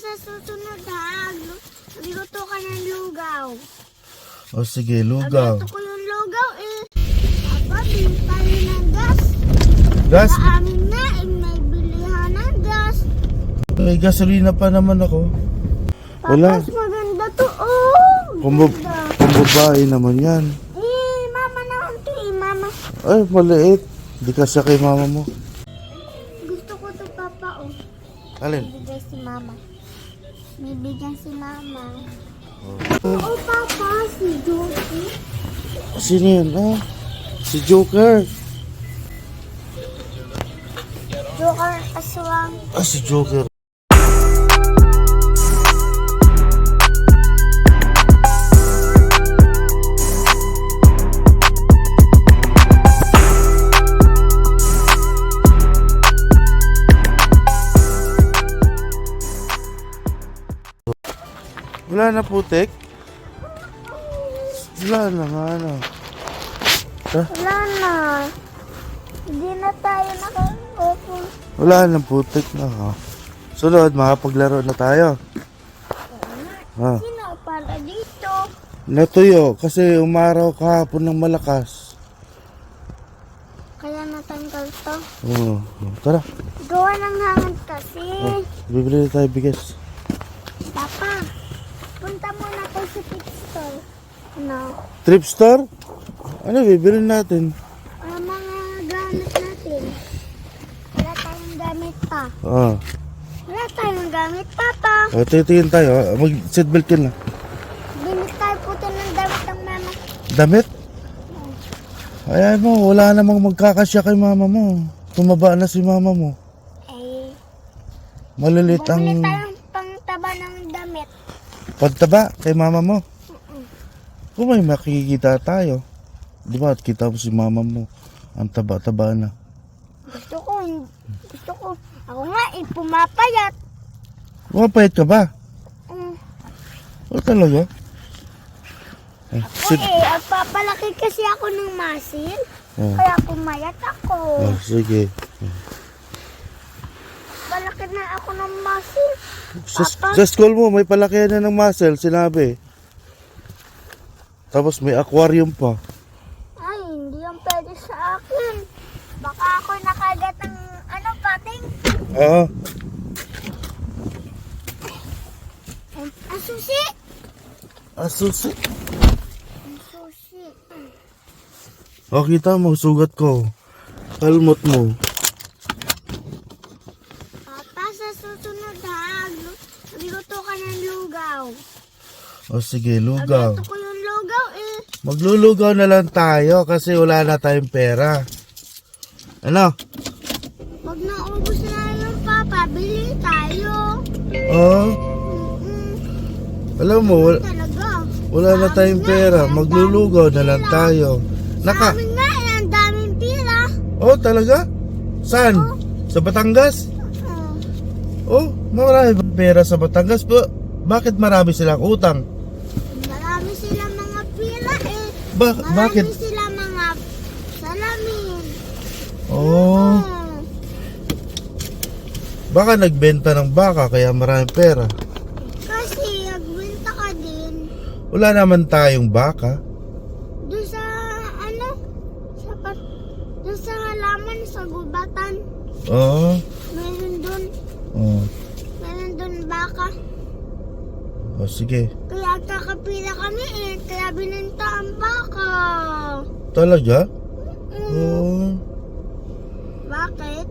sa susunod ha. Magluto ka ng lugaw. O sige, lugaw. Magluto ko yung lugaw eh. Papa, bili tayo ng gas. Gas? Sa amin na eh, may bilihan ng gas. May gasolina pa naman ako. Wala. Papas, maganda to. Oh, Kung ganda. babae naman yan. Mama naman to mama. Ay, maliit. Di kasya kay mama mo. Gusto ko to, Papa, oh. Alin? Bibigay si mama. Bibigyan si mama. Oh, Papa, si Joker. Sino yan? Ah, si Joker. Joker aswang. Ah, si Joker. Wala na putik? Wala na nga ano. Wala na. Hindi na tayo nakaupo. Wala na putik na ha. Sunod, makapaglaro na tayo. Ha. Sino pala dito? Natuyo kasi umaraw kahapon ng malakas. Kaya natanggal to. Oo. Tara. Gawa ng hangin kasi. Bibili na tayo bigas. Papa, punta muna tayo sa pit store. Ano? Trip store? Ano bibili natin? Mga gamit natin. Wala tayong gamit pa. Ah. Wala tayong gamit, Papa. Titingin tayo. Mag-seatbelt yun lang. Binis tayo puto ng damit ng mama. Damit? Ayan mo, wala namang magkakasya kay mama mo. Tumaba na si mama mo. Eh, Malilit bumili ang tayong pangtaba ng damit. pagtaba kay mama mo. Kung may makikita tayo, di ba, at kita mo si mama mo, ang taba-taba na. Gusto ko, ako nga pumapayat. Mapayat ka ba? O talaga? Ako papalaki kasi ako ng muscle. Kaya pumayat ako. Sige. Palaki na ako ng muscle. Sa school mo, may palakihan na ng muscle, sinabi. Tapos may aquarium pa. Ay, hindi yung pwede sa akin. Baka ako nakagat ng pating. Oo. Ang susi. Asusi. Ang susi. O, kita mo, sugat ko. Kalmot mo. Papa, sa susunod ha, magluto ka ng lugaw. O sige, lugaw. Magluto ko yung lugaw eh. Maglulugaw na lang tayo kasi wala na tayong pera. Ano? Pag naubos na yung Papa, bili tayo. Oh, alam mo, Talaga. wala na tayong pera. Maglulugaw na lang tayo. Sa amin nga eh, ang daming pila. Oh, talaga? Saan? Sa Batangas? Oh, marami pera sa Batangas. Bakit marami silang utang? Marami silang mga pila eh. Bakit? Marami silang mga salamin. Oh, baka nagbenta ng baka kaya maraming pera. Kasi nagbenta ka din. Wala naman tayong baka. Doon sa doon sa halaman sa gubatan. Oo. Meron doon. Oh. Meron doon baka. Oh, sige. Kaya kakapila kami eh. Kaya binenta ang baka. Talaga? Oh, Bakit?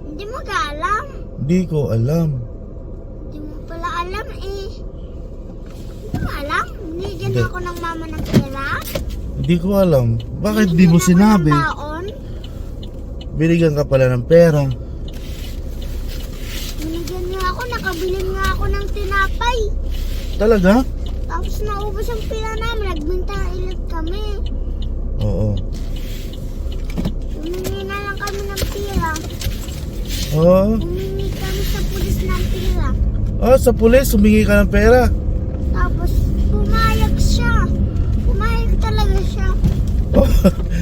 Hindi mo ka alam. di ko alam. Hindi mo pala alam eh. Hindi mo alam? Binigyan Hindi. ako ng mama ng pera. Di ko alam. Bakit di mo Binigyan ako sinabi? ng baon. Binigyan ka pala ng pera. Binigyan niya ako. Nakabili nga ako ng tinapay. Talaga? Tapos naubos ang pila namin. Nagbenta ulit kami. Oo. Humingi na lang kami ng pila. Oh, Humingi kami sa pulis ng pila. oh, sa pulis, humingi ka ng pera. Tapos pumayag siya. Pumayag talaga siya. Oh,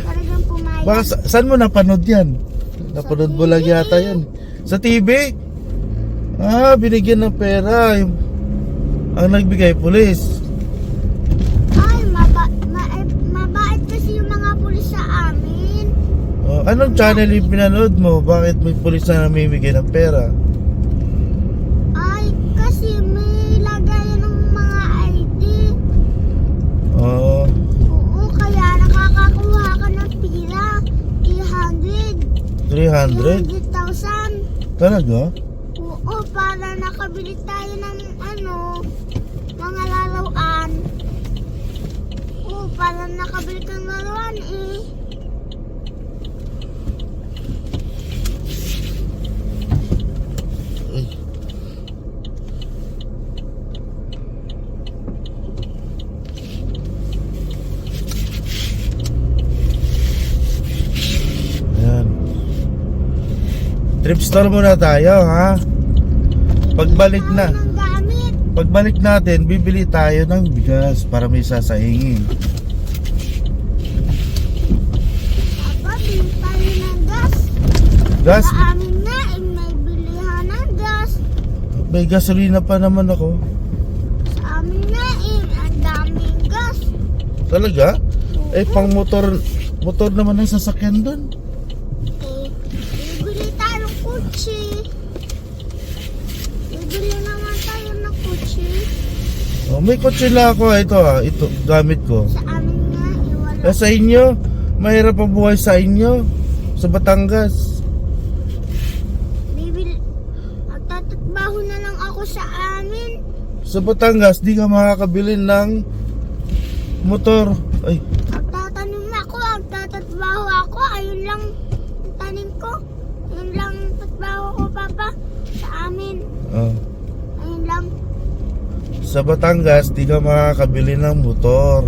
Talagang pumayag. baka saan mo napanood yan? Napanood mo lang yata yan. Sa TV? Binigyan ng pera. Ang nagbigay, pulis. Ay, mabait kasi yung mga pulis sa amin. Anong channel yung pinanood mo? Bakit may pulis na namimigay ng pera? Ay, kasi may lagayan ng mga ID. Oo. Oo, kaya nakakakuha ka ng pila. 300. 300? 300,000. Talaga? Oo, para nakabili tayo ng mga laruan. Oo, para nakabili kang laruan eh. Ayan. Trip store muna tayo, ha? Pagbalik na. Ng gamit. Pagbalik natin, bibili tayo ng bigas para may sasaingin. Papa, bili tayo ng gas. Gas? Sa amin nga, may bilihan ng gas. May gasolina pa naman ako. Sa amin nga, ang daming gas. Talaga? Pang motor naman ang sasakyan dun. Bibili tayo ng kutsi. Bibili naman tayo ng kutsi. May kotse na ako. Ito, gamit ko. Sa amin nga, wala. Sa inyo, mahirap ang buhay sa inyo. Sa Batangas. Magtatrabaho na lang ako sa amin. Sa Batangas, di ka makakabili ng motor. Ay, Magtatanim ako, magtatrabaho ako. Ayun lang ang tanim ko. Ayun lang ang trabaho ko, Papa. Sa amin. Ayun lang. sa Batangas, di ka makakabili ng motor.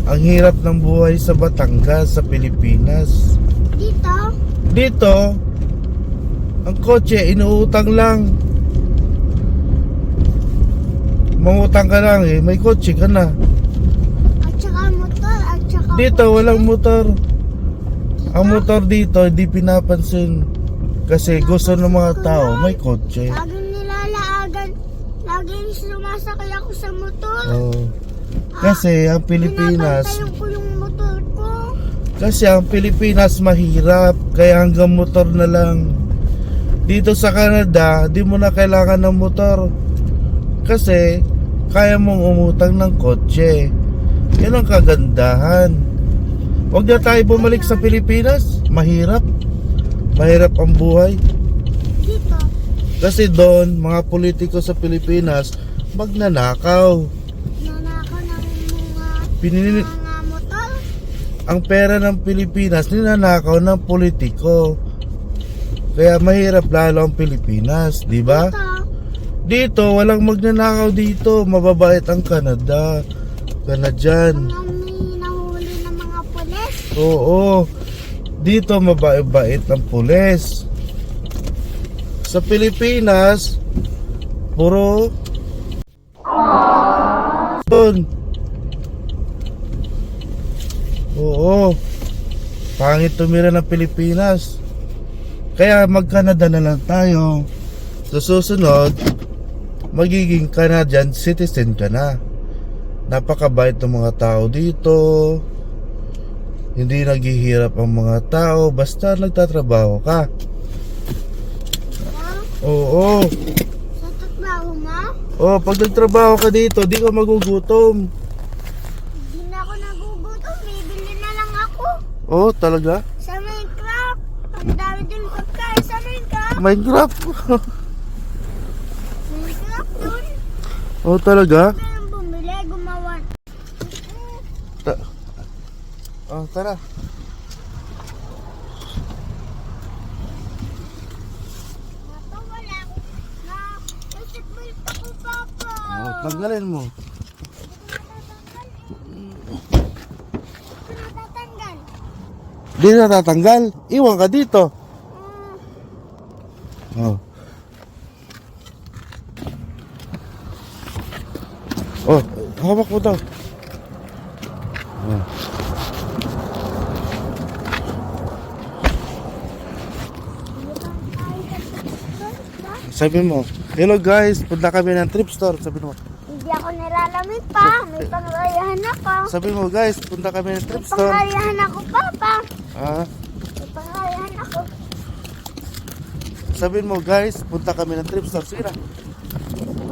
Ang hirap ng buhay sa Batangas, sa Pilipinas. Dito, ang kotse, inuutang lang. Mangutang ka lang may kotse ka na. At saka motor, at saka Dito, walang motor. Ang motor dito, hindi pinapansin. Kasi gusto ng mga tao, may kotse. laging nilalaagan. Laging sumasakay ako sa motor. Kasi ang Pilipinas, Pinapantayan ko yung motor ko. kasi ang Pilipinas mahirap, kaya hanggang motor na lang. Dito sa Canada, di mo na kailangan ng motor. Kasi kaya mong umutang ng kotse. Yan ang kagandahan. Huwag na tayo bumalik sa Pilipinas. Mahirap. Mahirap ang buhay. Dito. Kasi doon, mga politiko sa Pilipinas, magnanakaw. Nanakaw ng Pinili- mga motor. ang pera ng Pilipinas, ninanakaw ng politiko. Kaya mahirap lalo ang Pilipinas, di ba? Dito, walang magnanakaw dito. Mababait ang Canada. Canadian. Mga may nahuli ng mga pulis. Oo. Dito mabait ang pulis. Sa Pilipinas, puro doon. Oo. Pangit tumira ng Pilipinas. Kaya mag-Canada na lang tayo. Sa susunod, magiging Canadian citizen ka na. Napakabait ng mga tao dito. Hindi naghihirap ang mga tao basta nagtatrabaho ka. Oo. Sa trabaho mo? Pag nagtrabaho ka dito, di ka magugutom. Hindi na ako nagugutom. Bibili na lang ako. Talaga? Sa Minecraft. Ang dami din pagkain sa Minecraft. Minecraft? Minecraft dun. Talaga? Kaya bumili, gumawa. Tara. Papa, wala ako. Basketball ako, Papa. Tanggalin mo. Natatanggal. Di na tatanggal. Iwan ka dito. Hawak mo daw. Sa Sabi mo, hello guys, punta kami ng trip store. Sabi mo, Hindi ako nilalamig pa. May panglayahan ako. sabi mo guys, punta kami ng trip May store. panglayahan ako, Papa. Ah, May panglayahan ako. sabi mo guys, punta kami ng trip store. Sige na.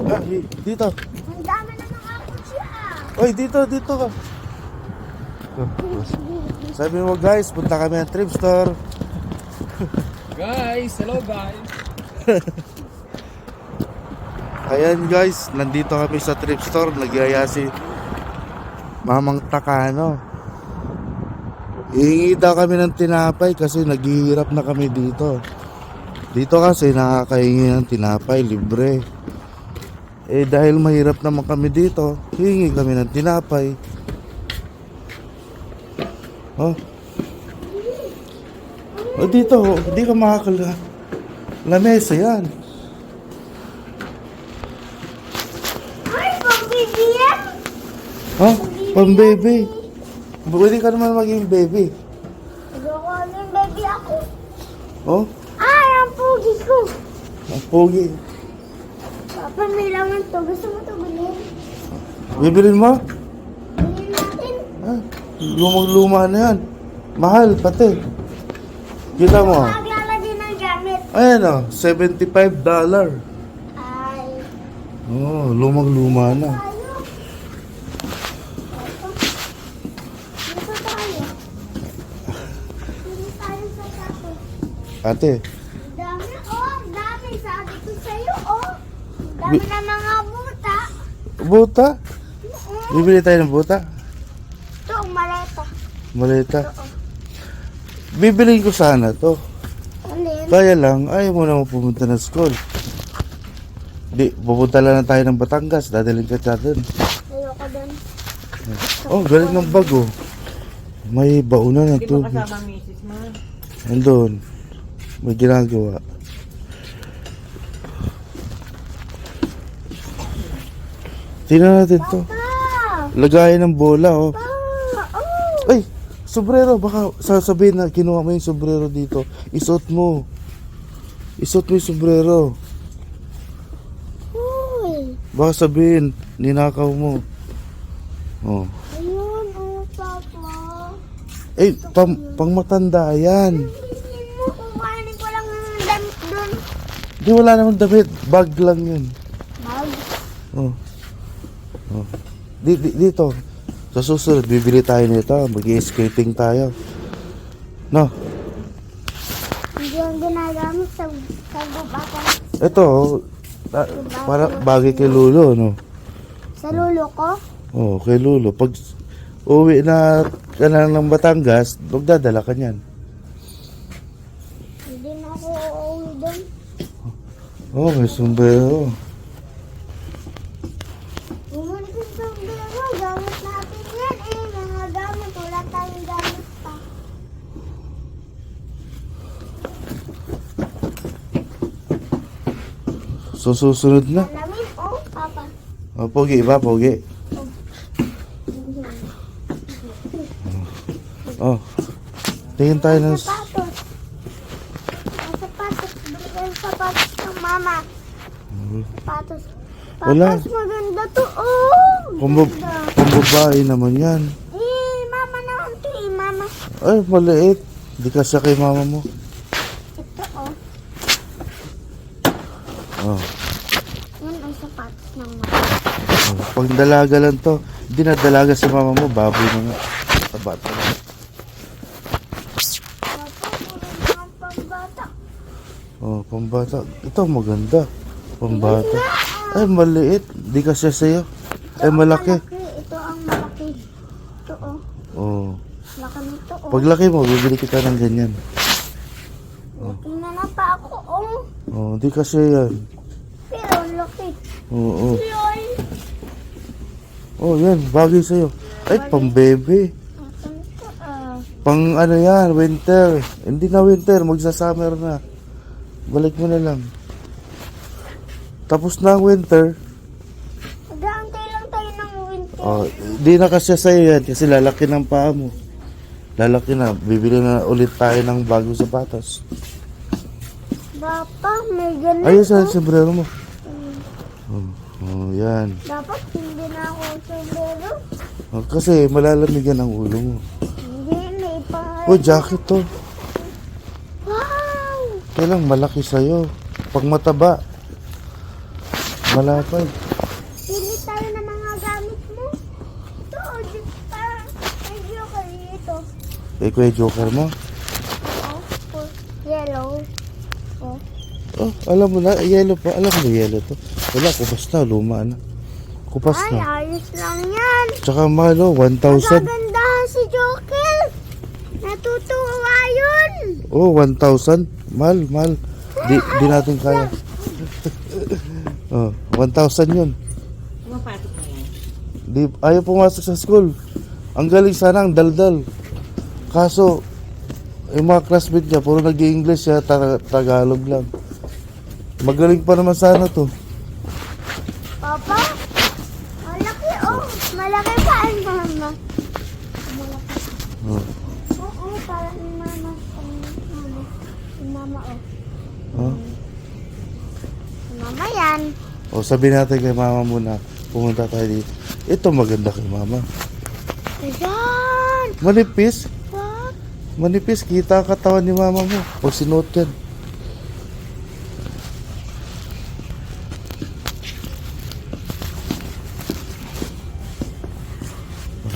Ah, dito. Ang dami na mga kutsi Oy, dito ka. Sabi mo guys, punta kami ng trip store. Guys, hello guys. Ayan guys, nandito kami sa trip store. Nagyaya si Mamang Takano. Ihingi daw kami ng tinapay kasi naghihirap na kami dito. Dito kasi nakakahingi ng tinapay, libre. Eh dahil mahirap naman kami dito, hihingi kami ng tinapay. Oh. Oh dito, hindi ka makakala. Lamesa yan. Ay, pagbibigyan! Ha? Pang baby. Pwede ka naman maging baby. Ayoko ng baby ako. Oh, Ay, ang pugi ko. ang pogi. Papa, may laman to. Gusto mo to bilhin? Bibilin mo? Bilhin natin. Ah, lumang-luma na yan. Mahal pati. Kita mo. Maglalagay ng gamit. Ayan o, $75. Ay, Oh, lumang-luma na. tayo. Dito tayo. Dito tayo sa kape. Ate, Ang dami, oh. Ang dami. Sabi ko sa'yo, oh. Ang dami na mga buta. buta? Bibili tayo ng buta? Ito, ang maleta. Malita. Bibilin ko sana to. Alin? Kaya lang, ayaw mo naman pumunta ng school. Di, pupunta lang na tayo ng Batangas. Dadalhin ka dyan. Ayoko dun. Oh, galing ng bago. May baunan ng Hindi mo tubig. kasama misis mo. Andun. May ginagawa. Tingnan natin to. Pa! Lagayan ng bola, oh. Pa! Oh! Ay, sombrero. Baka sasabihin na kinuha mo yung sombrero dito. Isuot mo. Isuot mo yung sombrero. Uy! Baka sabihin, ninakaw mo. Oh. Ayun, oh, Papa. Eh, pang matanda yan. Bilhin mo kung kanin ko lang yung damit dun. Di wala namang damit. Bag lang yun. Mag? Oh. Oh. Dito. Sa susunod, bibili tayo nito. Mag-skating tayo. No? Hindi yung ginagamit sa gubatan. Ito, oh, para bagay kay Lulo, no? Sa lulo ko? Oh, kay Lulo. Pag uwi na ka na ng Batangas, magdadala ka niyan. Hindi na ako uuwi dun. Oh, may sombrero. Bumalik yung sombrero. Gamit natin yan eh. Mga gamit. Wala tayong gamit pa. So, susunod na. Alamin, oh, Papa. Oh, pogi ba? Pogi. Oh. Tingin tayo ng... Sapatos. Ang sapatos. Balik yung sapatos ng mama. Sapatos. Wala. Sapatos maganda to. Oh, ganda. Pambabae naman yan. Eh, mama naman to eh, mama. Ay, maliit. Di kasya kay mama mo. Ito oh. Oh. Yan ang sapatos ng mama. Oh. Pag dalaga lang to, hindi na dalaga si mama mo, baboy na nga. Sa bata na. Papa, puro mga pambata. Oh, pambata. Ito maganda. Pambata. Ay, maliit. Di kasya sa'yo. Ito Ay, ang malaki. Ito ang malaki. Ito oh. Oh. Laki nito oh. Paglaki mo, bibili kita ng ganyan. Tingnan na pa ako oh. Oh, di kasya yan. Pero ang laki. Oo. Lol. Oh, yan. Bagay sa'yo. Ay, pang bebe. Asan ito ah. Pang ano yan, winter. Hindi na winter, magsa-summer na. Balik mo na lang. Tapos na ang winter. Mag-aantay lang tayo ng winter. Oh, di na kasya sa'yo yan kasi lalaki ng paa mo. Lalaki na. Bibili na ulit tayo ng bagong sapatos. Papa, may ganito. Ayun sa sombrero mo. Yan. Dapat hindi na ako sombrero. Kasi malalamigan ang ulo mo. Hindi, may pang... Jacket to. Wow! Kailang malaki sa'yo. Pag mataba, malapad. Pili tayo ng mga gamit mo. Ito, parang medyo kayo ito. Kuya Joker mo? Oh, yellow. Oh. Alam mo na, yellow pa. Alam mo yellow to. Wala, kupas na, luma na. Kupas Ay, na. ayos lang yan. Tsaka malo, 1,000. Magagandahan si Joker. Natutuwa yun. 1,000. Mahal. Di natin kaya. 1,000 yun. Pumapasok na yan. Ayaw pumasok sa school. Ang galing sana ang daldal. Kaso, yung mga classmate niya, puro nag-i-English siya, Tagalog lang. Magaling pa naman sana to. Papa, malaki oh. Malaki pa ang mama. Malaki. Oh. Oo, parang ni mama. Si mama oh. Oh. Si mama yan. Sabihin natin kay mama muna, pumunta tayo dito. Ito maganda kay mama. Ayan. Manipis. What? Manipis, kita ang katawan ni mama mo. Pag sinuot yan.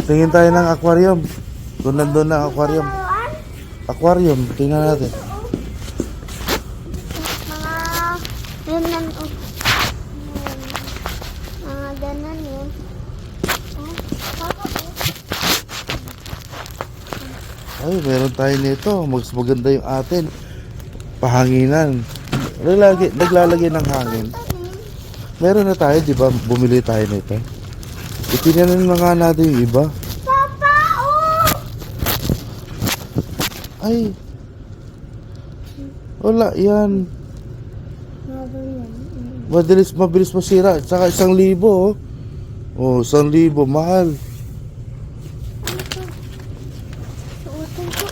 Tingin tayo ng aquarium. Kung nandun na ang aquarium. Laruan? Aquarium, tingnan natin. Mga ganun oh. Mga ganun yun. Oh, papa oh. Ay, meron tayo nito. Mas maganda yung atin. Pahanginan. Naglalagay ng hangin. Meron na tayo, di ba? Bumili tayo nito. Itinanin na nga natin yung iba. Papa, oh! Ay. Wala, yan. Mabilis masira. Saka 1,000, oh. 1,000, mahal. Suotin ko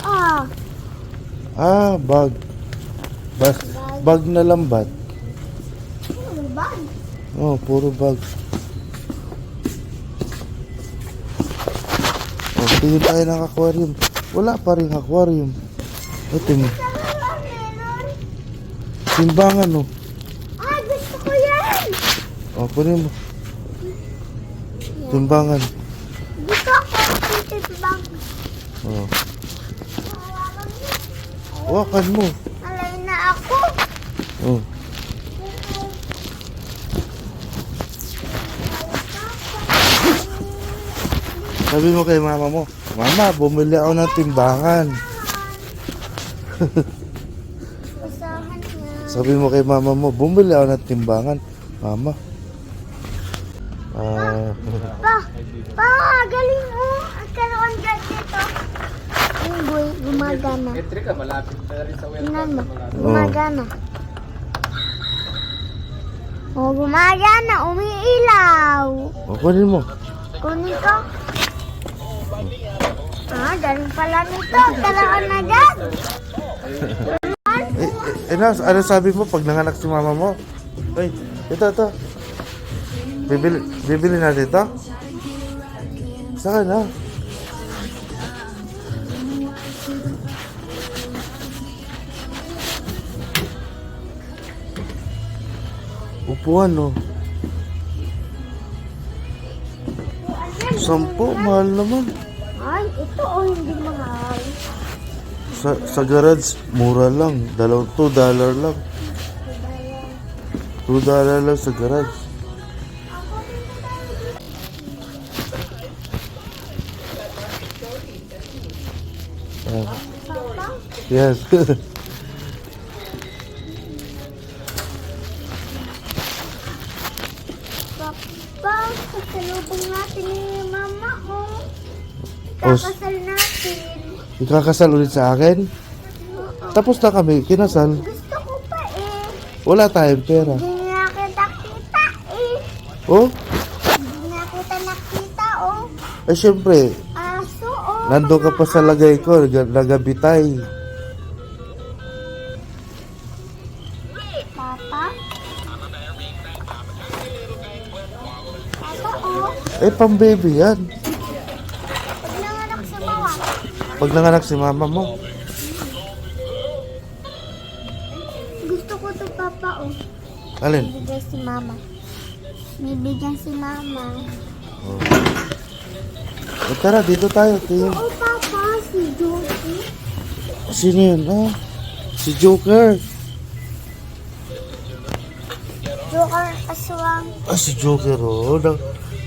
ah. Bag. Bag na lambat. Ano ba? Puro bag. Tingin tayo ng aquarium. Wala pa rin aquarium. Ito mo. Laruan meron. Timbangan, oh. Ay, gusto ko yan. Kunin mo. Timbangan. Dito ako titibang. Wakan mo. Alay na ako. Sabi mo kay mama mo, Mama, bumili ako ng timbangan. Usahan niya. Sabi mo kay mama mo, bumili ako ng timbangan. Mama. Pa, galing mo. Ang karoon dyan dito. Yung boy, gumagana. Electric ka, malapit na rin sa welcome. Tingnan mo, gumagana. Gumagana, umiilaw. Kunin mo. Kunin ko. Galing pala nito. Karoon na dyan. Ano sabi mo pag nanganak si mama mo? Ay, ito. Bibili natin ito? Saan na? Upuan, no? 10, mahal naman. Ay, ito hindi mahal. Sa garage, mura lang. $2 lang. $2 lang sa garage. Yes. Papa, kasalubong natin ni mama ko. Kakasal natin. Ikakasal ulit sa akin? Tapos na kami, kinasal. Gusto ko pa eh. Wala tayong pera. Hindi na kita nakita eh. Oh? Hindi na kita nakita oh. Syempre, Aso oh. nandun ka pa sa lagay ko, nagabitay. Eh, pang-baby yan. Pag nanganak si mama. Pag nanganak si mama mo. Gusto ko to papa oh. Alin? Bibigay si mama. Bibigyan si mama. Eh, tara, dito tayo. Tingin. Oo papa, si Josie. Sino yun? Ah, si Joker. Joker aswang. Ah, si Joker, oh.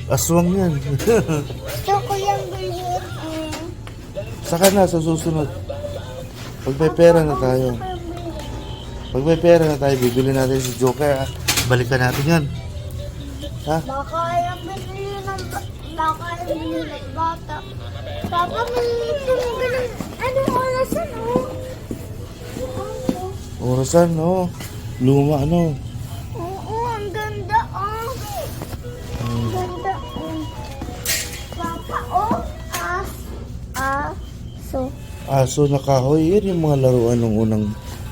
Aswang yan. Gusto ko yung bilhin eh. Saka na, sa susunod. Pag may pera na tayo. Pag may pera na tayo, bibili natin si Joker. Ah. Balikan natin yan. Ha? Baka yung bilhin ng bata. Papa, may ganun. Anong orasan oh? Orasan, oh. Luma, ano. Oo, ang ganda oh. Ang ganda oh. Papa, oh. So. Aso na kahoy. Yan yung mga laruan ng unang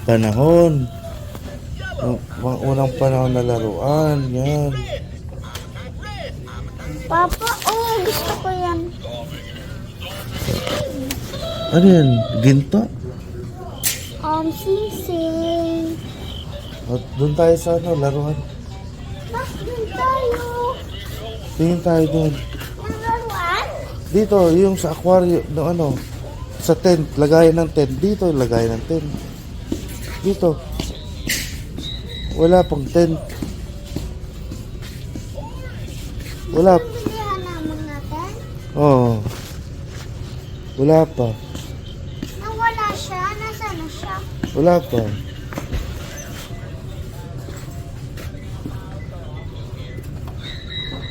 panahon. Mga unang panahon na laruan. Yan. Papa, oh, gusto ko yan. Ano yan? Ginto? Sing-sing. At doon tayo sa ano, laruan. Bakit tayo? Tingin tayo doon. Ang laruan? Dito, yung sa aquarium, no, ano, sa tent, lagayan ng tent. Dito, lagayan ng tent. Dito. Wala pang tent. Wala. Bilihan naman natin. Oo. Wala pa. Nawala siya. Nasaan na siya? Wala pa.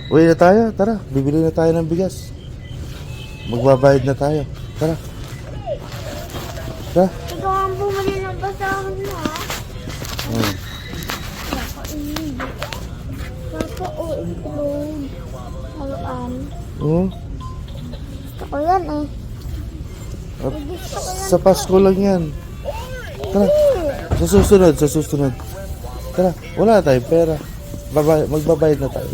Uwi na tayo. Tara, bibili na tayo ng bigas. Magbabayad na tayo. Tara. Tara. Ikaw ang bumili ng basahan mo, ha? Oh. Kakainin. Papa, oh, itlog. Laruan. Oo. Gusto ko yan, eh. At Gusto ko yan. sa Pasko lang yan. Tara. Sa susunod, sa susunod. Tara, wala tayong pera. Magbabayad na tayo.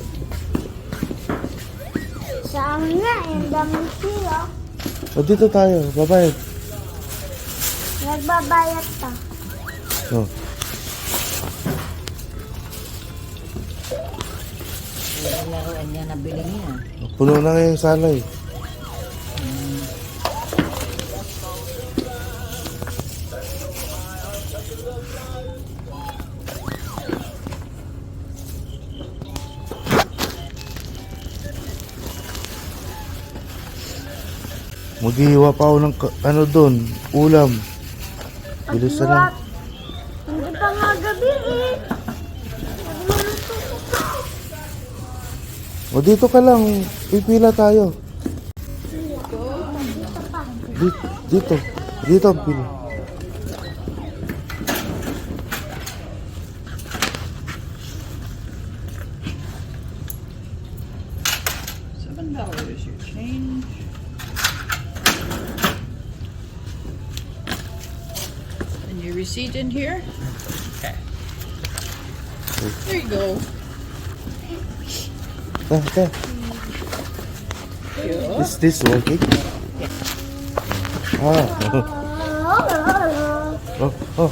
Sa amin nga, eh. Ang dami sila. O dito tayo, babayad. Nagbabayat pa. Oh. Yung laruan niya nabili niya. Puno na ngayong salay. Maghihiwa pa ako ng ano doon, ulam. Bilisan na. Hindi pa nga gabi, eh. Nagluluto ko pa. O dito ka lang, pipila tayo. Dito, dito ang pila. $7 is your change. And your receipt in here? Okay. There you go. Is this working? Ah. Oh.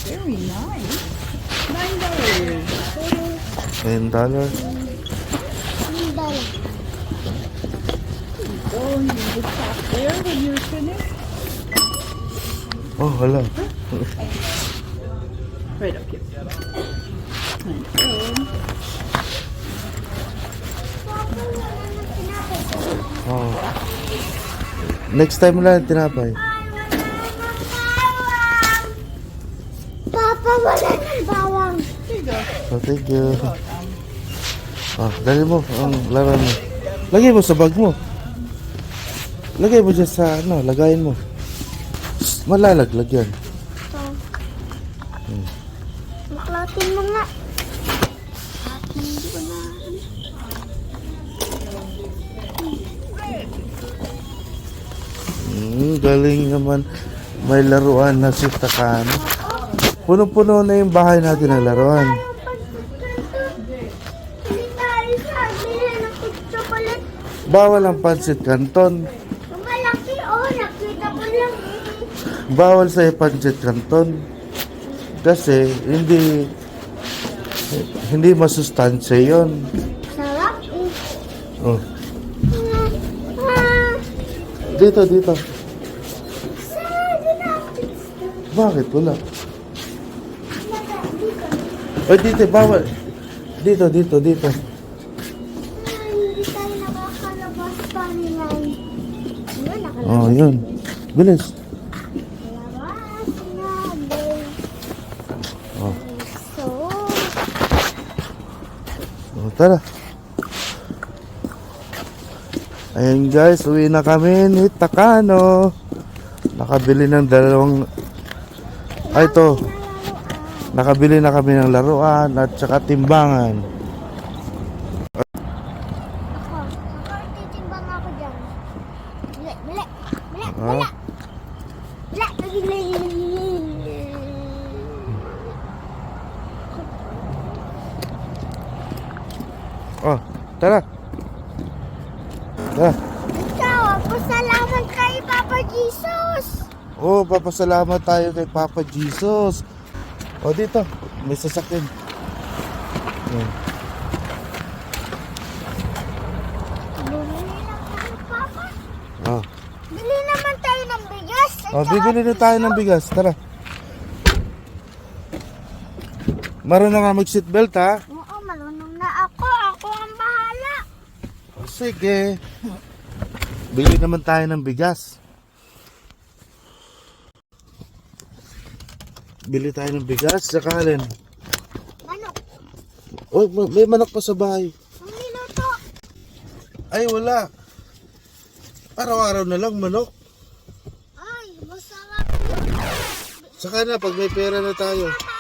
Very nice. $9. $10. Go and you just tap there when you're finished. Oh, hala. Right up here. And go. Oh. Next time lang tinapay. Papa, wala ng bawang. There you go. Oh, thank you. Ah, dali mo ang laro mo. Lagay mo sa bag mo. Lagay mo dyan sa ano, lagayin mo. Shh, malalaglag yan. Ito. Maklatin mo nga. Hindi ko na. Galing naman. May laruan na si Takano. Punong-puno na yung bahay natin ng laruan. Tayo pagkakanto. Hindi tayo sabi ng chocolate. Bawal ang pancit canton. Yung malaki, nakita ko lang eh. Bawal sa pancit canton. Kasi hindi masustansya yon. Sarap eh. Oh. Ah, Dito. sarap din ako. Bakit wala? Ay, dito, bawal. Dito. Hindi tayo nakakalabas pa nila. Yun, nakalabas. Oh, yun. Bilis. Natin. Oh. So, Oh, tara. Ayan guys, uwi na kami ni Takano. Nakabili ng dalawang... Ay, ito. Nakabili na kami ng laruan at saka timbangan. ako titimbang ako dyan. Bili. Oh. Oh, tara. Tara. Ikaw, pasalamat kay Papa Jesus. Oh, papasalamat tayo kay Papa Jesus. Oh, dito. May sasakyan. Oh. Bumili lang tayo, Papa. Oh. Bili naman tayo ng bigas. Oh, bibili na tayo ng bigas. Tara. Marunong nga mag-seatbelt, ha? Oo, marunong na ako. Ako ang bahala. Oh, sige. Bili naman tayo ng bigas. Bili tayo ng bigas. Saka alin? Manok, Oh, may manok pa sa bahay. ang niluto. Ay, wala. Araw-araw na lang manok. Ay, masarap yun. Saka na, pag may pera na tayo. Papa,